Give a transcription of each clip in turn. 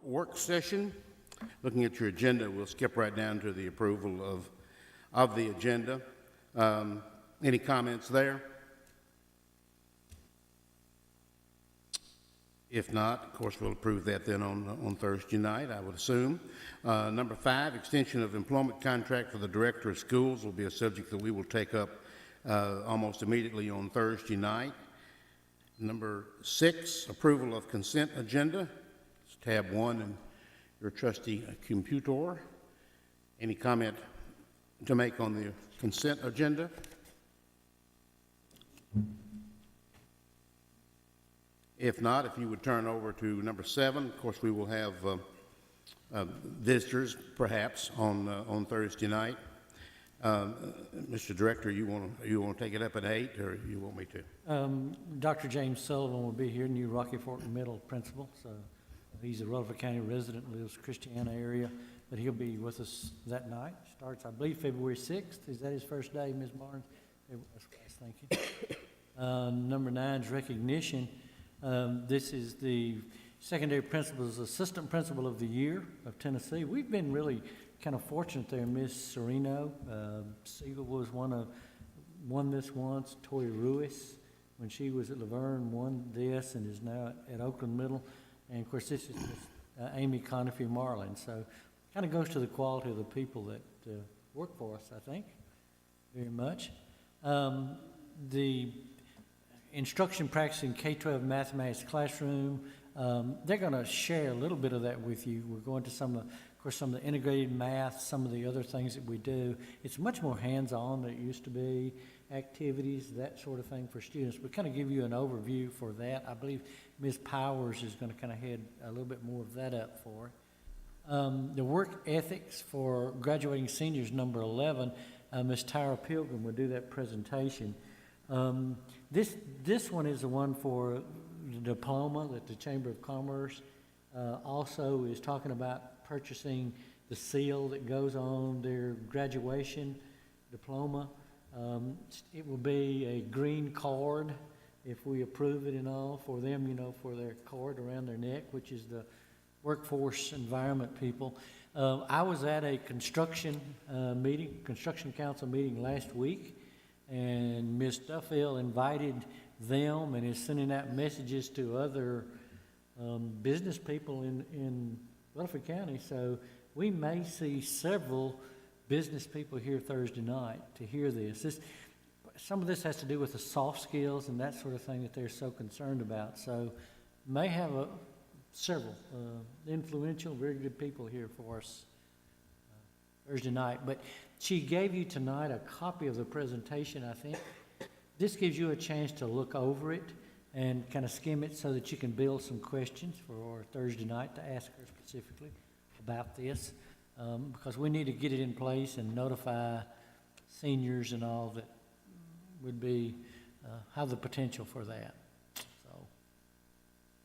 work session. Looking at your agenda, we'll skip right down to the approval of the agenda. Any comments there? If not, of course, we'll approve that then on Thursday night, I would assume. Number 5, extension of employment contract for the director of schools will be a subject that we will take up almost immediately on Thursday night. Number 6, approval of consent agenda. It's tab 1 in your trustee computer. Any comment to make on the consent agenda? If not, if you would turn over to number 7, of course, we will have visitors, perhaps, on Thursday night. Mr. Director, you want to take it up at 8, or you want me to? Dr. James Sullivan will be here, new Rocky Fork Middle principal. So he's a Rutherford County resident, lives Christiana area, but he'll be with us that night. Starts, I believe, February 6th. Is that his first day, Ms. Barnes? That's what I was thinking. Number 9 is recognition. This is the Secondary Principal's Assistant Principal of the Year of Tennessee. We've been really kind of fortunate there. Miss Sereno Siegel was won this once. Toya Ruiz, when she was at Laverne, won this and is now at Oakland Middle. And of course, this is Amy Conifee Marlin. So kind of goes to the quality of the people that work for us, I think, very much. The instruction practice in K-12 mathematics classroom, they're going to share a little bit of that with you. We're going to some of the integrated math, some of the other things that we do. It's much more hands-on than it used to be, activities, that sort of thing for students. We kind of give you an overview for that. I believe Ms. Powers is going to kind of head a little bit more of that up for it. The work ethics for graduating seniors, number 11, Ms. Tyra Pilgrim will do that presentation. This one is the one for the diploma that the Chamber of Commerce also is talking about purchasing the seal that goes on their graduation diploma. It will be a green card if we approve it and all for them, you know, for their card around their neck, which is the workforce environment people. I was at a construction council meeting last week, and Ms. Duffield invited them and is sending out messages to other business people in Rutherford County. So we may see several business people here Thursday night to hear this. Some of this has to do with the soft skills and that sort of thing that they're so concerned about. So may have several influential, very good people here for us Thursday night. But she gave you tonight a copy of the presentation, I think. This gives you a chance to look over it and kind of skim it so that you can build some questions for Thursday night to ask her specifically about this, because we need to get it in place and notify seniors and all that would be have the potential for that. So,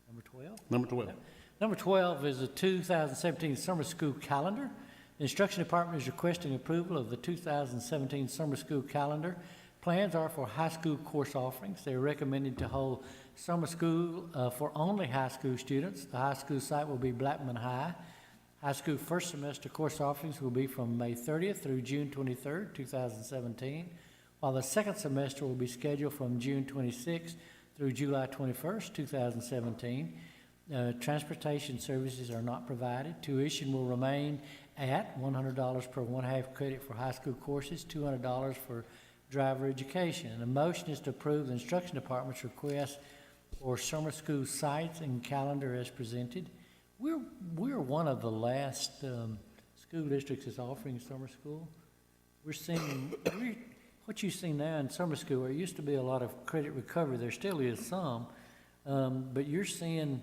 number 12? Number 12. Number 12 is the 2017 summer school calendar. The instruction department is requesting approval of the 2017 summer school calendar. Plans are for high school course offerings. They're recommended to hold summer school for only high school students. The high school site will be Blackman High. High school first semester course offerings will be from May 30th through June 23rd, 2017, while the second semester will be scheduled from June 26th through July 21st, 2017. Transportation services are not provided. Tuition will remain at $100 per 1/2 credit for high school courses, $200 for driver education. And the motion is to approve the instruction department's request for summer school sites and calendar as presented. We're one of the last school districts that's offering summer school. We're seeing what you see now in summer school. There used to be a lot of credit recovery. There still is some, but you're seeing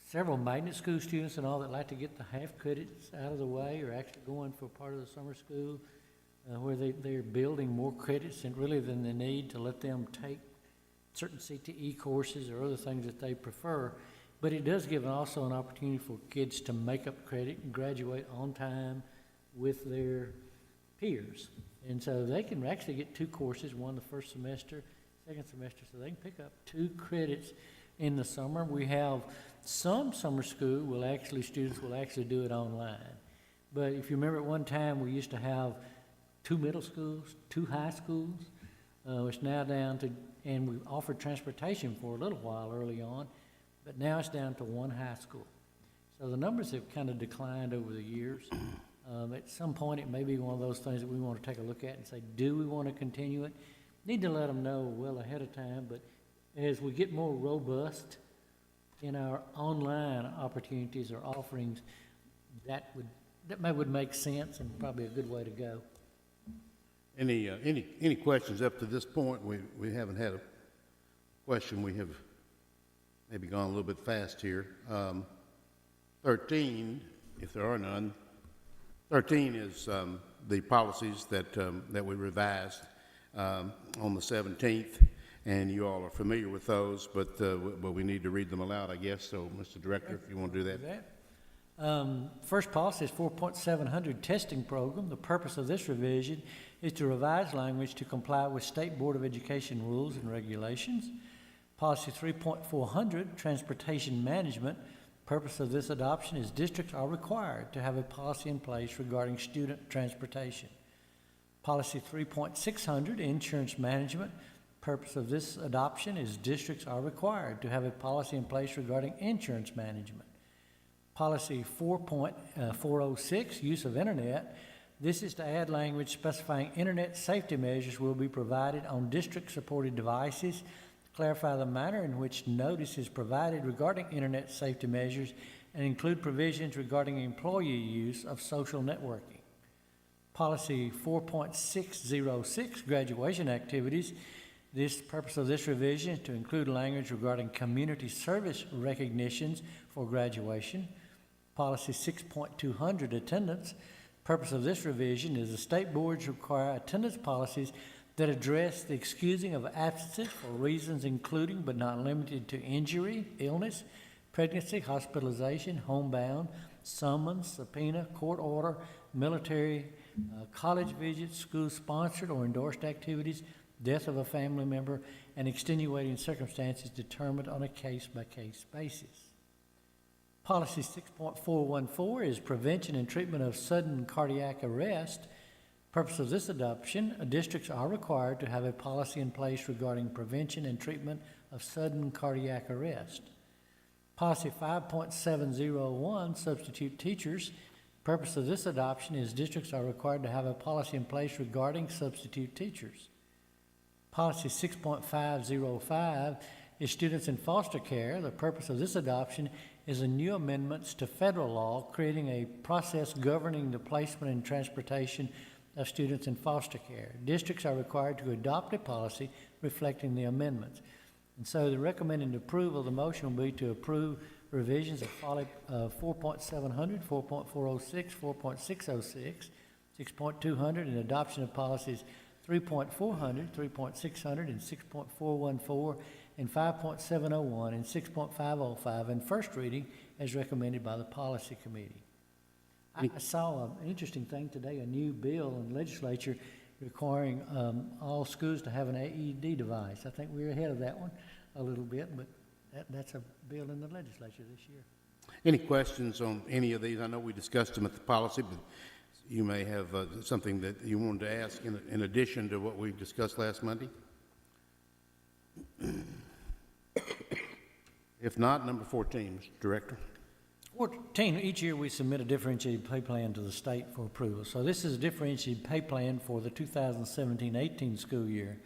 several magnet school students and all that like to get the half credits out of the way, or actually going for part of the summer school where they're building more credits than they need to let them take certain CTE courses or other things that they prefer. But it does give also an opportunity for kids to make up credit and graduate on time with their peers. And so they can actually get 2 courses, one the first semester, second semester, so they can pick up 2 credits in the summer. We have some summer school students will actually do it online. But if you remember at one time, we used to have 2 middle schools, 2 high schools. It's now down to, and we offered transportation for a little while early on, but now it's down to 1 high school. So the numbers have kind of declined over the years. At some point, it may be one of those things that we want to take a look at and say, do we want to continue it? Need to let them know well ahead of time, but as we get more robust in our online opportunities or offerings, that would make sense and probably a good way to go. Any questions up to this point? We haven't had a question. We have maybe gone a little bit fast here. 13, if there are none. 13 is the policies that we revised on the 17th, and you all are familiar with those, but we need to read them aloud, I guess. So, Mr. Director, if you want to do that. First policy is 4.700 testing program. The purpose of this revision is to revise language to comply with State Board of Education rules and regulations. Policy 3.400 transportation management. Purpose of this adoption is districts are required to have a policy in place regarding student transportation. Policy 3.600 insurance management. Purpose of this adoption is districts are required to have a policy in place regarding insurance management. Policy 4.406, use of internet. This is to add language specifying internet safety measures will be provided on district-supported devices, clarify the manner in which notice is provided regarding internet safety measures, and include provisions regarding employee use of social networking. Policy 4.606, graduation activities. This purpose of this revision is to include language regarding community service recognitions for graduation. Policy 6.200, attendance. Purpose of this revision is the state boards require attendance policies that address the excusing of absences for reasons including but not limited to injury, illness, pregnancy, hospitalization, homebound, summons, subpoena, court order, military, college visits, school-sponsored or endorsed activities, death of a family member, and extenuating circumstances determined on a case-by-case basis. Policy 6.414 is prevention and treatment of sudden cardiac arrest. Purpose of this adoption, districts are required to have a policy in place regarding prevention and treatment of sudden cardiac arrest. Policy 5.701, substitute teachers. Purpose of this adoption is districts are required to have a policy in place regarding substitute teachers. Policy 6.505 is students in foster care. The purpose of this adoption is a new amendments to federal law creating a process governing the placement and transportation of students in foster care. Districts are required to adopt a policy reflecting the amendments. And so the recommended approval of the motion will be to approve revisions of 4.700, 4.406, 4.606, 6.200, and adoption of policies 3.400, 3.600, and 6.414, and 5.701, and 6.505, and first reading as recommended by the Policy Committee. I saw an interesting thing today, a new bill in the legislature requiring all schools to have an AED device. I think we're ahead of that one a little bit, but that's a bill in the legislature this year. Any questions on any of these? I know we discussed them at the policy, but you may have something that you wanted to ask in addition to what we discussed last Monday. If not, number 14, Mr. Director. 14, each year we submit a differentiated pay plan to the state for approval. So this is a differentiated pay plan for the 2017-18 school year.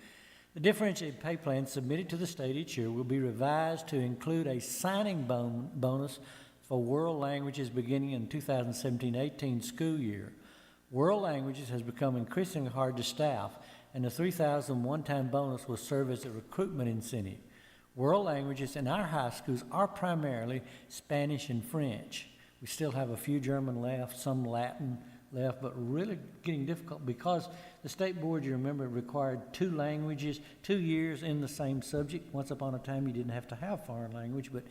The differentiated pay plan submitted to the state each year will be revised to include a signing bonus for world languages beginning in 2017-18 school year. World languages has become increasingly hard to staff, and the $3,000 one-time bonus will serve as a recruitment incentive. World languages in our high schools are primarily Spanish and French. We still have a few German left, some Latin left, but really getting difficult because the state board, you remember, required 2 languages, 2 years in the same subject. Once upon a time, you didn't have to have foreign language, but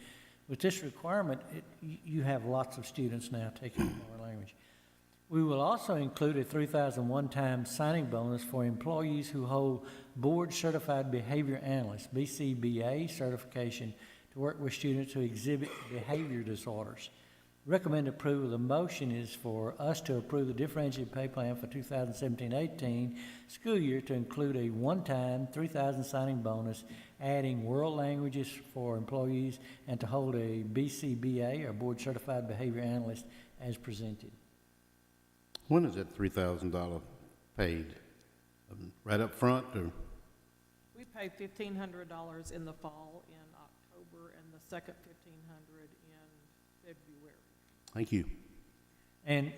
with this requirement, you have lots of students now taking foreign language. We will also include a $3,000 one-time signing bonus for employees who hold Board Certified Behavior Analyst, BCBA certification to work with students who exhibit behavior disorders. Recommend approval. The motion is for us to approve the differentiated pay plan for 2017-18 school year to include a one-time $3,000 signing bonus, adding world languages for employees, and to hold a BCBA, or Board Certified Behavior Analyst, as presented. When is that $3,000 paid? Right up front, or? We paid $1,500 in the fall in October, and the second $1,500 in February. Thank you. And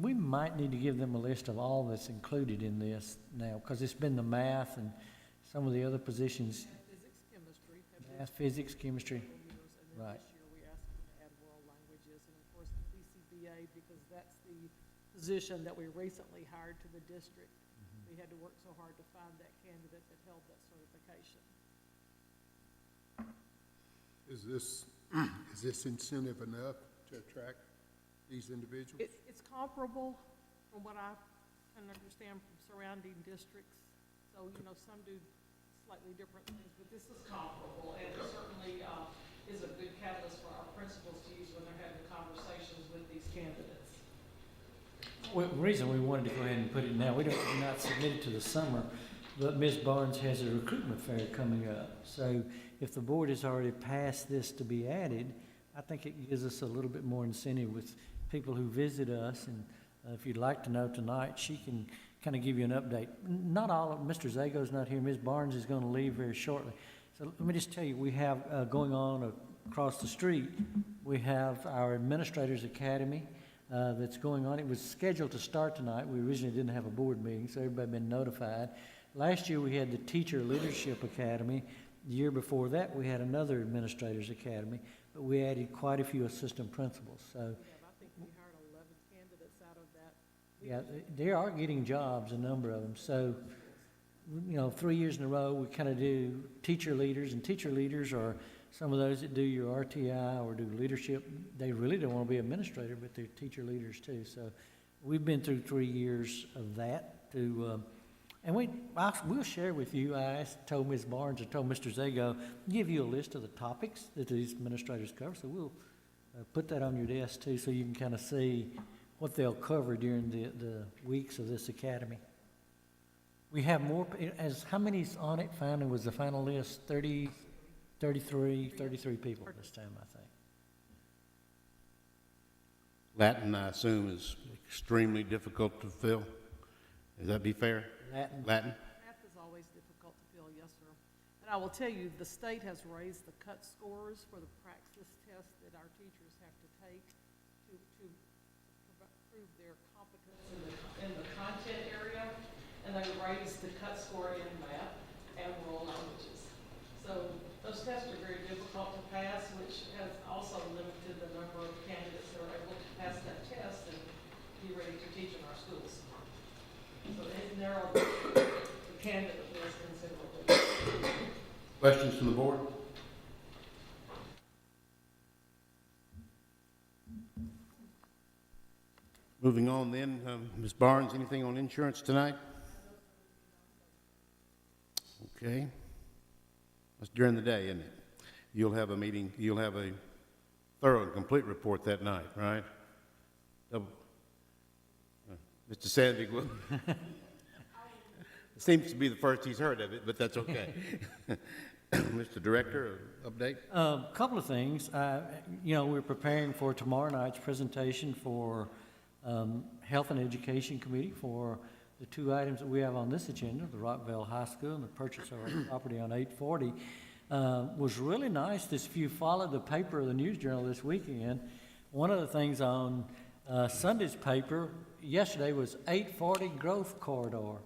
we might need to give them a list of all that's included in this now, because it's been the math and some of the other positions, Physics, chemistry. math, physics, chemistry. And then Right. this year, we asked them to add world languages, and of course, the BCBA, because that's the position that we recently hired to the district. We had to work so hard to find that candidate that held that certification. Is this incentive enough to attract these individuals? It's comparable from what I can understand from surrounding districts. So, you know, some do slightly different things, but this is comparable, and it certainly is a good catalyst for our principals to use when they're having conversations with these candidates. Well, the reason we wanted to go ahead and put it now, we're not submitted to the summer, but Ms. Barnes has a recruitment fair coming up. So if the board has already passed this to be added, I think it gives us a little bit more incentive with people who visit us. And if you'd like to know tonight, she can kind of give you an update. Not all of, Mr. Zago's not here. Ms. Barnes is going to leave very shortly. So let me just tell you, we have going on across the street, we have our Administrators Academy that's going on. It was scheduled to start tonight. We originally didn't have a board meeting, so everybody been notified. Last year, we had the Teacher Leadership Academy. The year before that, we had another Administrators Academy, but we added quite a few assistant principals. So, Yeah, I think we hired 11 candidates out of that. yeah, they are getting jobs, a number of them. So, you know, 3 years in a row, we kind of do teacher leaders, and teacher leaders are some of those that do your RTI or do leadership. They really don't want to be administrator, but they're teacher leaders too. So we've been through 3 years of that to, and we'll share with you. Told Ms. Barnes, I told Mr. Zago, give you a list of the topics that these administrators cover. So we'll put that on your desk too, so you can kind of see what they'll cover during the weeks of this academy. We have more, how many's on it finally? Was the final list 33 people this time, I think. Latin, I assume, is extremely difficult to fill. Does that be fair? Latin. Math is always difficult to fill, yes, sir. And I will tell you, the state has raised the cut scores for the praxis test that our teachers have to take to prove their competence in the content area. And they raised the cut score in math and world languages. So those tests are very difficult to pass, which has also limited the number of candidates that are able to pass that test and be ready to teach in our schools. So it narrowed the candidate list considerably. Questions from the board? Moving on then, Ms. Barnes, anything on insurance tonight? Okay. That's during the day, isn't it? You'll have a meeting, you'll have a thorough and complete report that night, right? Mr. Sandvik will. It seems to be the first he's heard of it, but that's okay. Mr. Director, update? A couple of things. You know, we're preparing for tomorrow night's presentation for Health and Education Committee for the two items that we have on this agenda, the Rockville High School and the purchase of our property on 840. Was really nice. If you followed the paper or the News Journal this weekend, one of the things on Sunday's paper yesterday was 840 Growth Corridor.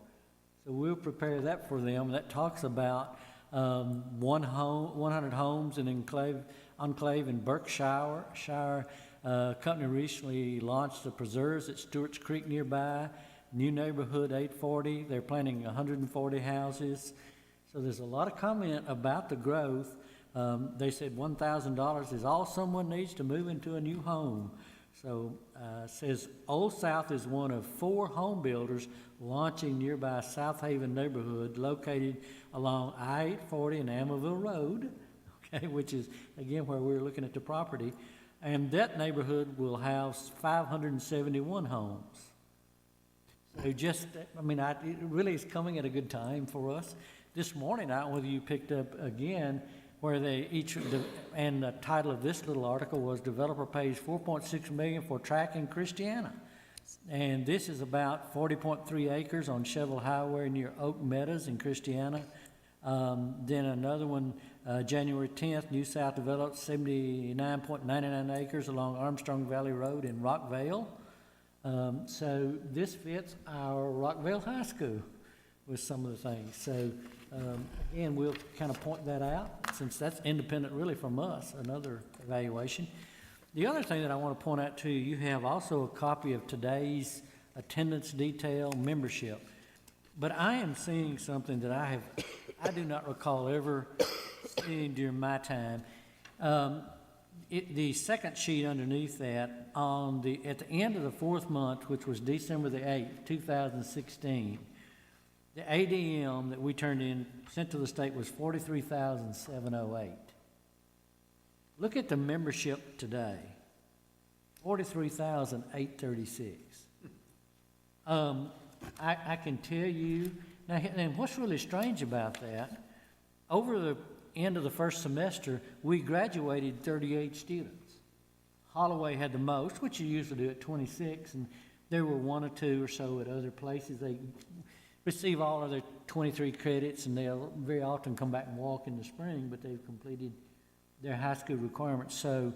So we'll prepare that for them. That talks about 100 homes in enclave in Berkshire. Company recently launched the preserves at Stewart's Creek nearby. New neighborhood 840. They're planning 140 houses. So there's a lot of comment about the growth. They said $1,000 is all someone needs to move into a new home. So says Old South is one of 4 home builders launching nearby South Haven neighborhood located along I-840 and Amerville Road. which is, again, where we're looking at the property. And that neighborhood will house 571 homes. So just, I mean, it really is coming at a good time for us. This morning, I don't know whether you picked up again, where they each, and the title of this little article was Developer Pays $4.6 million for track in Christiana. And this is about 40.3 acres on Shovel Highway near Oak Meadows in Christiana. Then another one, January 10th, New South developed 79.99 acres along Armstrong Valley Road in Rockvale. So this fits our Rockvale High School with some of the things. So again, we'll kind of point that out, since that's independent really from us, another evaluation. The other thing that I want to point out to you, you have also a copy of today's attendance detail membership. But I am seeing something that I do not recall ever seeing during my time. The second sheet underneath that, at the end of the fourth month, which was December the 8th, 2016, the ADM that we sent to the state was 43,708. Look at the membership today, 43,836. I can tell you, now, and what's really strange about that, over the end of the first semester, we graduated 38 students. Holloway had the most, which you usually do at 26, and there were one or two or so at other places. They receive all of their 23 credits, and they'll very often come back and walk in the spring, but they've completed their high school requirements. So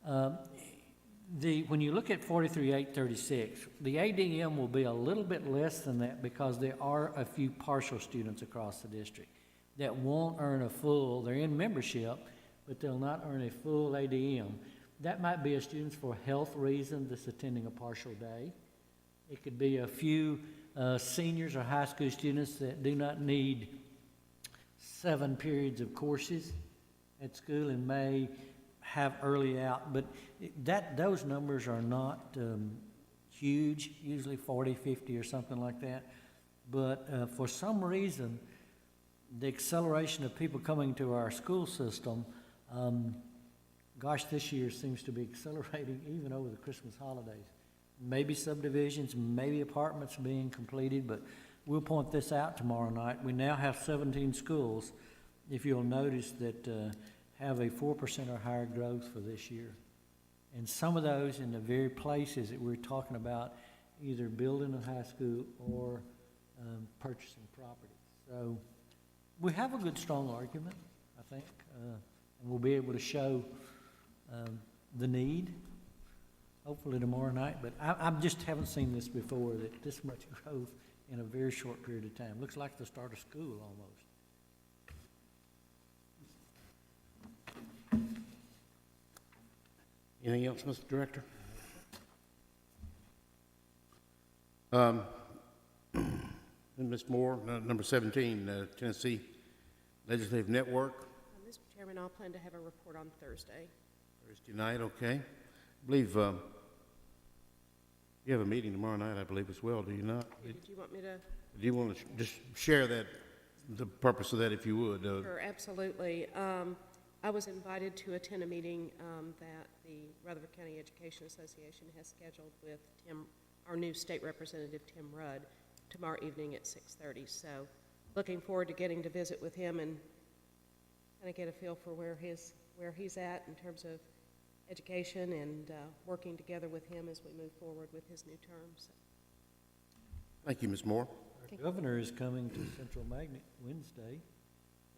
when you look at 43,836, the ADM will be a little bit less than that because there are a few partial students across the district that won't earn a full, they're in membership, but they'll not earn a full ADM. That might be a student for health reasons that's attending a partial day. It could be a few seniors or high school students that do not need 7 periods of courses at school and may have early out, but those numbers are not huge, usually 40, 50 or something like that. But for some reason, the acceleration of people coming to our school system, this year seems to be accelerating even over the Christmas holidays. Maybe subdivisions, maybe apartments being completed, but we'll point this out tomorrow night. We now have 17 schools, if you'll notice, that have a 4% or higher growth for this year. And some of those in the very places that we're talking about, either building a high school or purchasing property. So we have a good, strong argument, I think, and we'll be able to show the need, hopefully tomorrow night. But I just haven't seen this before, that this much growth in a very short period of time. Looks like the start of school almost. Anything else, Mr. Director? And Ms. Moore, number 17, Tennessee Legislative Network, Mr. Chairman, I'll plan to have a report on Thursday. Thursday night, okay. I believe you have a meeting tomorrow night, I believe, as well, do you not? Did you want me to? Do you want to just share that, the purpose of that, if you would? Sure, absolutely. I was invited to attend a meeting that the Rutherford County Education Association has scheduled with our new state representative, Tim Rudd, tomorrow evening at 6:30. So looking forward to getting to visit with him and kind of get a feel for where he's at in terms of education, and working together with him as we move forward with his new term. So. Thank you, Ms. Moore. Our governor is coming to Central Magnet Wednesday.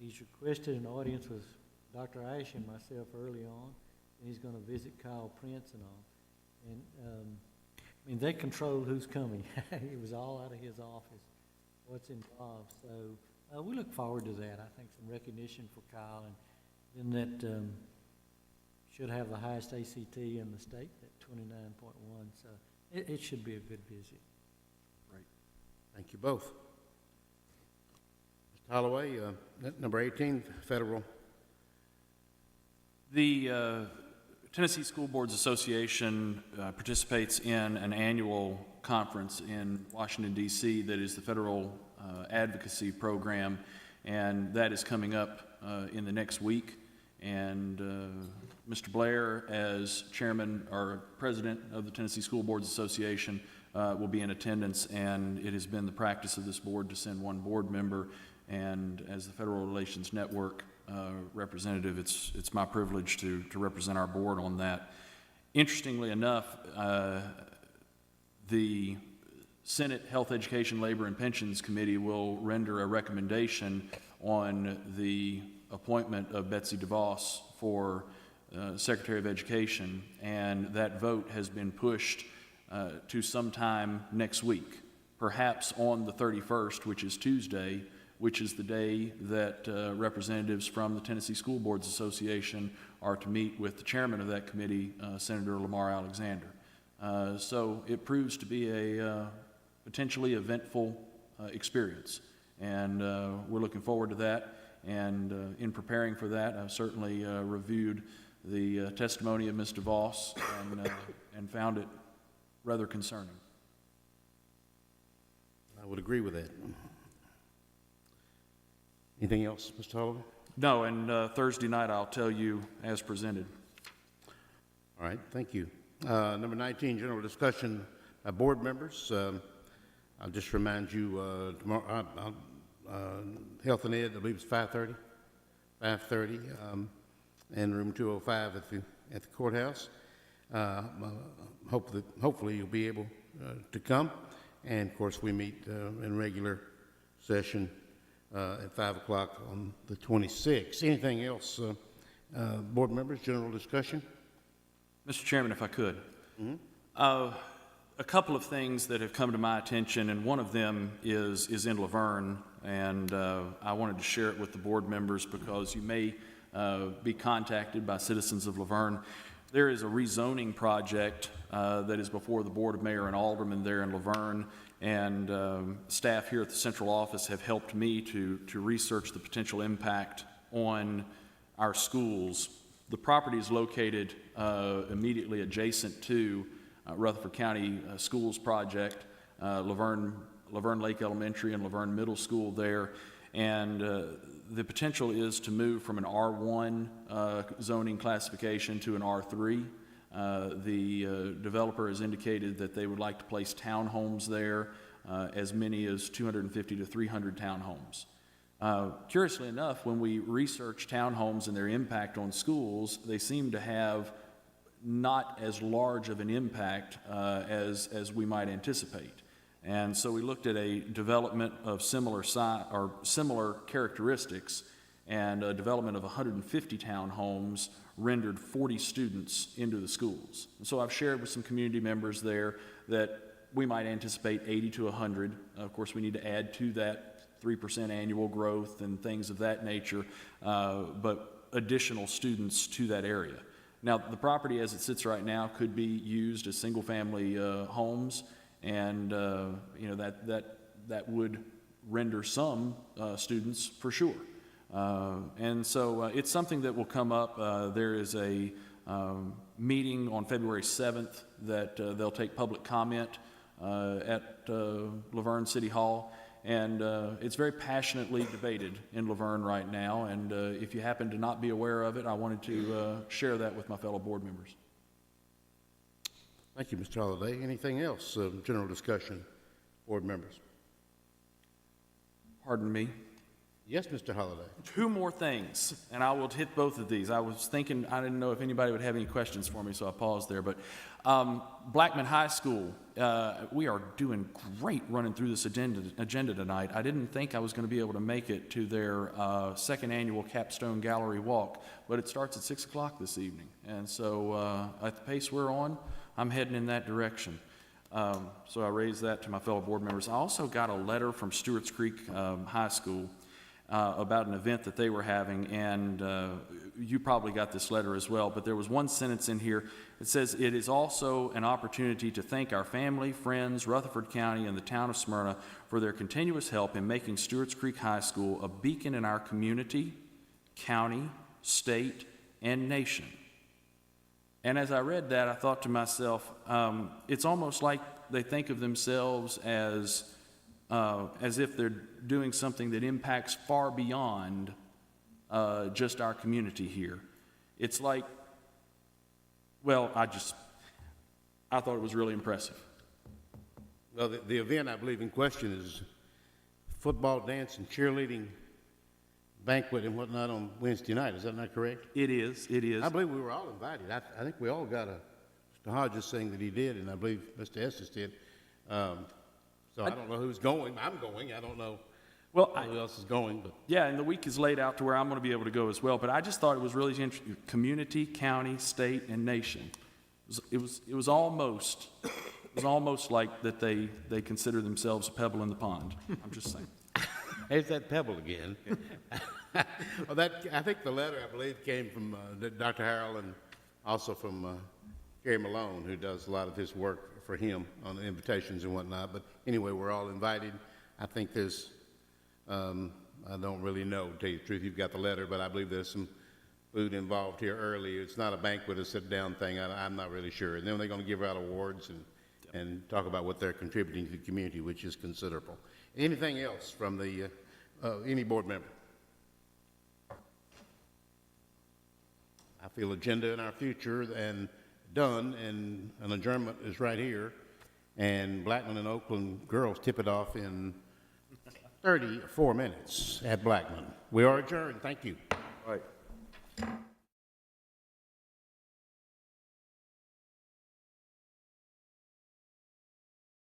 He's requested an audience with Dr. Ash and myself early on, and he's going to visit Kyle Prince and all. And I mean, they control who's coming. It was all out of his office, what's involved. So we look forward to that. I think some recognition for Kyle, and then that should have the highest ACT in the state at 29.1. So it should be a good visit. Great. Thank you both. Mr. Holloway, number 18, federal. The Tennessee School Boards Association participates in an annual conference in Washington, D.C. that is the Federal Advocacy Program, and that is coming up in the next week. And Mr. Blair, as chairman or president of the Tennessee School Boards Association, will be in attendance, and it has been the practice of this board to send one board member, and as the Federal Relations Network representative, it's my privilege to represent our board on that. Interestingly enough, the Senate Health, Education, Labor, and Pensions Committee will render a recommendation on the appointment of Betsy DeVos for Secretary of Education, and that vote has been pushed to sometime next week, perhaps on the 31st, which is Tuesday, which is the day that representatives from the Tennessee School Boards Association are to meet with the chairman of that committee, Senator Lamar Alexander. So it proves to be a potentially eventful experience, and we're looking forward to that. And in preparing for that, I've certainly reviewed the testimony of Ms. DeVos and found it rather concerning. I would agree with that. Anything else, Mr. Holloway? No, and Thursday night I'll tell you as presented. All right, thank you. Number 19, general discussion by board members. I'll just remind you, tomorrow, Health and Ed, I believe it's 5:30, in room 205 at the courthouse. Hopefully you'll be able to come. And of course, we meet in regular session at 5 o'clock on the 26th. Anything else, board members, general discussion? Mr. Chairman, if I could. A couple of things that have come to my attention, and one of them is in Laverne, and I wanted to share it with the board members because you may be contacted by citizens of Laverne. There is a rezoning project that is before the Board of Mayor and Aldermen there in Laverne, and staff here at the central office have helped me to research the potential impact on our schools. The property is located immediately adjacent to Rutherford County Schools Project, Laverne Lake Elementary and Laverne Middle School there, and the potential is to move from an R1 zoning classification to an R3. The developer has indicated that they would like to place townhomes there, as many as 250 to 300 townhomes. Curiously enough, when we research townhomes and their impact on schools, they seem to have not as large of an impact as we might anticipate. And so we looked at a development of similar size or similar characteristics, and a development of 150 townhomes rendered 40 students into the schools. And so I've shared with some community members there that we might anticipate 80 to 100. Of course, we need to add to that 3% annual growth and things of that nature, but additional students to that area. Now, the property as it sits right now could be used as single-family homes, and that would render some students for sure. And so it's something that will come up. There is a meeting on February 7th that they'll take public comment at Laverne City Hall, and it's very passionately debated in Laverne right now, and if you happen to not be aware of it, I wanted to share that with my fellow board members. Thank you, Mr. Holliday. Anything else, general discussion, board members? Pardon me. Yes, Mr. Holliday. Two more things, and I will hit both of these. I was thinking, I didn't know if anybody would have any questions for me, so I paused there. But Blackman High School, we are doing great running through this agenda tonight. I didn't think I was going to be able to make it to their second annual Capstone Gallery Walk, but it starts at 6 o'clock this evening. And so at the pace we're on, I'm heading in that direction. So I raised that to my fellow board members. I also got a letter from Stewart's Creek High School about an event that they were having, and you probably got this letter as well, but there was one sentence in here that says, "It is also an opportunity to thank our family, friends, Rutherford County, and the town of Smyrna for their continuous help in making Stewart's Creek High School a beacon in our community, county, state, and nation." And as I read that, I thought to myself, it's almost like they think of themselves as if they're doing something that impacts far beyond just our community here. It's like, well, I thought it was really impressive. Well, the event I believe in question is football, dance, and cheerleading banquet and whatnot on Wednesday night. Is that not correct? It is. I believe we were all invited. I think we all got Mr. Hodges saying that he did, and I believe Mr. Estes did. So I don't know who's going. I'm going. I don't know Well, who else is going, but yeah, and the week is laid out to where I'm going to be able to go as well. But I just thought it was really interesting. Community, county, state, and nation. It was almost like that they consider themselves a pebble in the pond. I'm just saying. there's that pebble again. Well, I think the letter, I believe, came from Dr. Harrell and also from Gary Malone, who does a lot of his work for him on the invitations and whatnot. But anyway, we're all invited. I think there's, I don't really know, to tell you the truth. You've got the letter, but I believe there's some food involved here early. It's not a banquet, a sit-down thing. I'm not really sure. And then they're going to give out awards and talk about what they're contributing to the community, which is considerable. Anything else from the any board member? I feel agenda in our future and done, and an adjournment is right here. And Blackman and Oakland girls tip it off in 34 minutes at Blackman. We are adjourned. Thank you. Right.